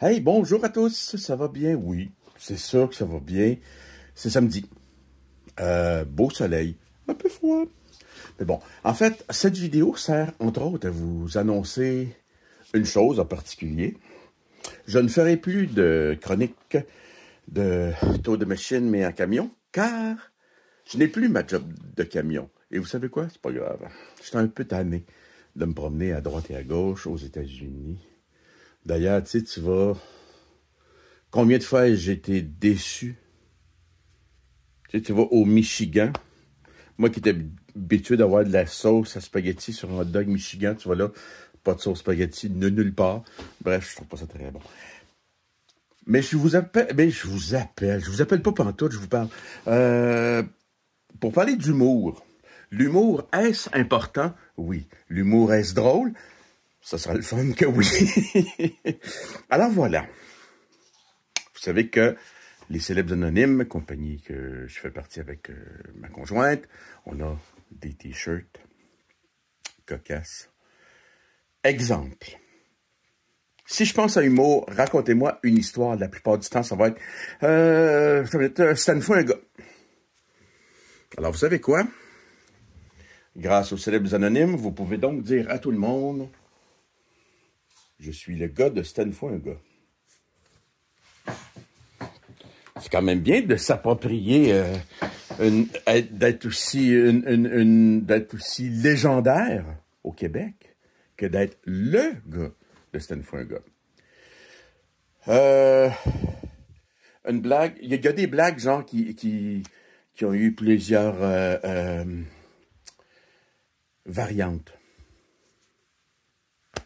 Hey, bonjour à tous, ça va bien? Oui, c'est sûr que ça va bien. C'est samedi. Beau soleil, un peu froid. Mais bon, en fait, cette vidéo sert entre autres à vous annoncer une chose en particulier. Je ne ferai plus de chronique de tour de machine, mais en camion, car je n'ai plus ma job de camion. Et vous savez quoi? C'est pas grave. Je suis un peu tanné de me promener à droite et à gauche aux États-Unis. D'ailleurs, tu sais, tu vas... Combien de fois j'ai été déçu? Tu vas au Michigan. Moi qui étais habitué d'avoir de la sauce à spaghetti sur un hot dog Michigan, tu vois là, pas de sauce spaghetti, nulle part. Bref, je trouve pas ça très bon. Mais je vous appelle pas pantoute, je vous parle. Pour parler d'humour. L'humour, est-ce important? Oui. L'humour, est-ce drôle? Ça sera le fun que oui. Alors voilà. Vous savez que les Célèbres Anonymes, compagnie que je fais partie avec ma conjointe, on a des t-shirts cocasses. Exemple. Si je pense à humour, racontez-moi une histoire. La plupart du temps, ça va être c'était une fois un gars. Alors, vous savez quoi? Grâce aux Célèbres Anonymes, vous pouvez donc dire à tout le monde, je suis le gars de c'était une fois un gars. C'est quand même bien de s'approprier, d'être aussi légendaire au Québec que d'être le gars de c'était une fois un gars. Une blague, il y a des blagues genre qui ont eu plusieurs variantes.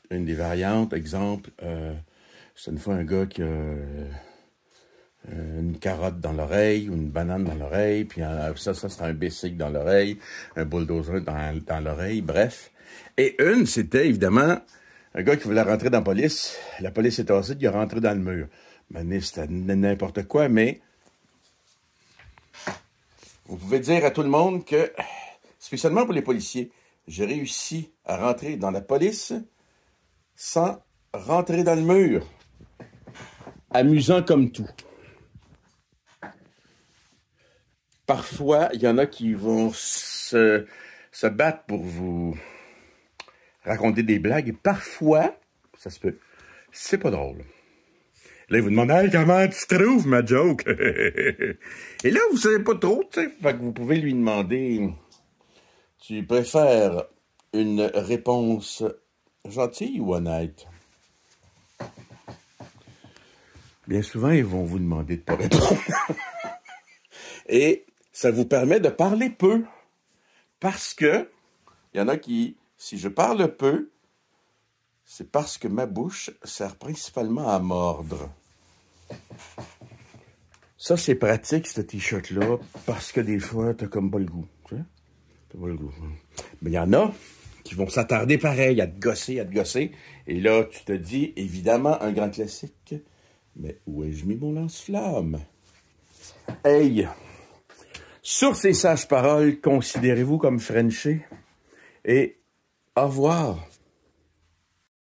Une des variantes, exemple, c'est une fois un gars qui a une carotte dans l'oreille ou une banane dans l'oreille, puis ça c'est un bicycle dans l'oreille, un bulldozer dans l'oreille, bref. Et une, c'était évidemment un gars qui voulait rentrer dans la police. La police était tassée, il est rentré dans le mur. Mais c'était n'importe quoi, mais vous pouvez dire à tout le monde que, spécialement pour les policiers, j'ai réussi à rentrer dans la police sans rentrer dans le mur. Amusant comme tout. Parfois, il y en a qui vont se battre pour vous raconter des blagues. Et parfois, ça se peut, c'est pas drôle. Là, ils vous demandent « Hey, comment tu trouves ma joke? » Et là, vous savez pas trop, tu sais. Fait que vous pouvez lui demander « Tu préfères une réponse gentille ou honnête? » Bien souvent, ils vont vous demander de pas répondre. Et ça vous permet de parler peu. Parce que, il y en a qui, si je parle peu, c'est parce que ma bouche sert principalement à mordre. Ça, c'est pratique, ce t-shirt-là, parce que des fois, t'as comme pas le goût. Tu sais? T'as pas le goût. Mais il y en a qui vont s'attarder pareil, à te gosser. Et là, tu te dis, évidemment, un grand classique. Mais où ai-je mis mon lance-flamme? Hey! Sur ces sages paroles, considérez-vous comme Frenché et au revoir.